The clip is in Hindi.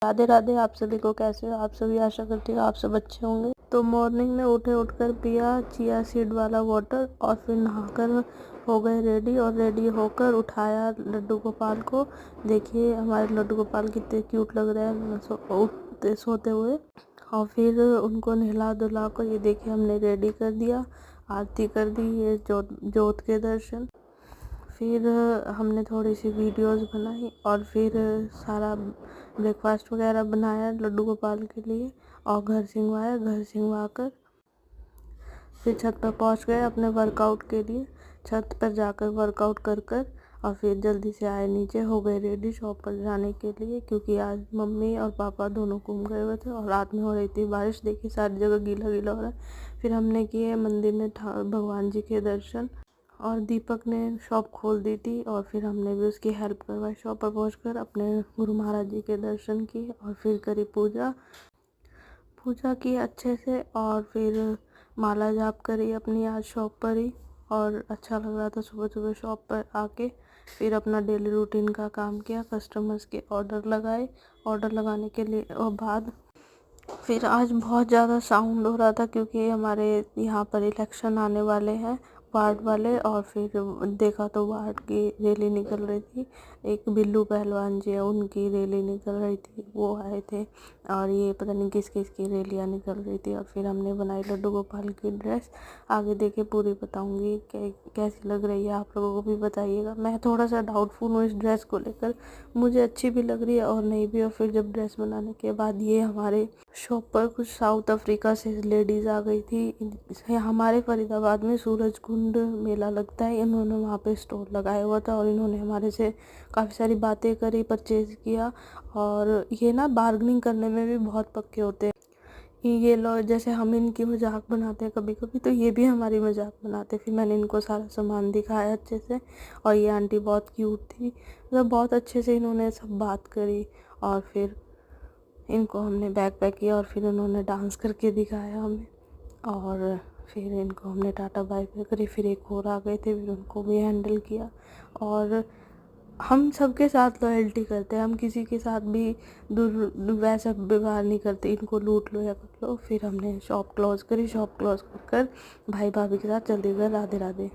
राधे राधे। आप सभी को कैसे हो? आप सभी आशा करती हो आप सब अच्छे होंगे। तो मॉर्निंग में उठकर पिया चिया सीड वाला वाटर और फिर नहाकर हो गए रेडी, और रेडी होकर उठाया लड्डू गोपाल को। देखिए हमारे लड्डू गोपाल कितने क्यूट लग रहे हैं सोते हुए। और फिर उनको नहला धुला कर ये देखिए हमने रेडी कर दिया, आरती कर दी, ये जोत के दर्शन। फिर हमने थोड़ी सी वीडियोस बनाई और फिर सारा ब्रेकफास्ट वगैरह बनाया लड्डू गोपाल के लिए और घर सिंगवा कर फिर छत पर पहुंच गए अपने वर्कआउट के लिए। छत पर जाकर वर्कआउट कर और फिर जल्दी से आए नीचे, हो गए रेडी शॉप पर जाने के लिए, क्योंकि आज मम्मी और पापा दोनों घूम गए हुए थे और रात में हो रही थी बारिश। देखिए सारी जगह गीला गीला हो रहा है। फिर हमने किए मंदिर में भगवान जी के दर्शन, और दीपक ने शॉप खोल दी थी और फिर हमने भी उसकी हेल्प करवाई। शॉप पर पहुंचकर अपने गुरु महाराज जी के दर्शन किए और फिर करी पूजा की अच्छे से, और फिर माला जाप करी अपनी आज शॉप पर ही। और अच्छा लग रहा था सुबह सुबह शॉप पर आके। फिर अपना डेली रूटीन का काम किया, कस्टमर्स के ऑर्डर लगाने के लिए और बाद फिर आज बहुत ज़्यादा साउंड हो रहा था, क्योंकि हमारे यहाँ पर इलेक्शन आने वाले हैं वार्ड वाले। और फिर देखा तो वार्ड की रैली निकल रही थी, एक बिल्लू पहलवान जी है उनकी रैली निकल रही थी, वो आए थे। और ये पता नहीं किस किस की रैलियाँ निकल रही थी। और फिर हमने बनाई लड्डू गोपाल की ड्रेस। आगे देखे पूरी बताऊंगी कैसी लग रही है, आप लोगों को भी बताइएगा। मैं थोड़ा सा डाउटफुल हूँ इस ड्रेस को लेकर, मुझे अच्छी भी लग रही है और नहीं भी। और फिर जब ड्रेस बनाने के बाद ये हमारे शॉप पर कुछ साउथ अफ्रीका से लेडीज़ आ गई थी। हमारे फरीदाबाद में सूरजकुंड मेला लगता है, इन्होंने वहाँ पे स्टॉल लगाया हुआ था और इन्होंने हमारे से काफ़ी सारी बातें करी, परचेज़ किया। और ये ना बार्गेनिंग करने में भी बहुत पक्के होते हैं। ये लोग जैसे हम इनकी मजाक बनाते हैं कभी कभी, तो ये भी हमारी मजाक बनाते। फिर मैंने इनको सारा सामान दिखाया अच्छे से, और ये आंटी बहुत क्यूट थी, मतलब बहुत अच्छे से इन्होंने सब बात करी। और फिर इनको हमने बैग पैक किया और फिर उन्होंने डांस करके दिखाया हमें। और फिर इनको हमने टाटा बाय बाय करी। फिर एक और आ गए थे, फिर उनको भी हैंडल किया। और हम सबके साथ लॉयल्टी करते हैं, हम किसी के साथ भी वैसा व्यवहार नहीं करते, इनको लूट लो या कर लो। फिर हमने शॉप क्लोज़ करी। शॉप क्लोज़ कर भाई भाभी के साथ जल्दी घर राधे राधे।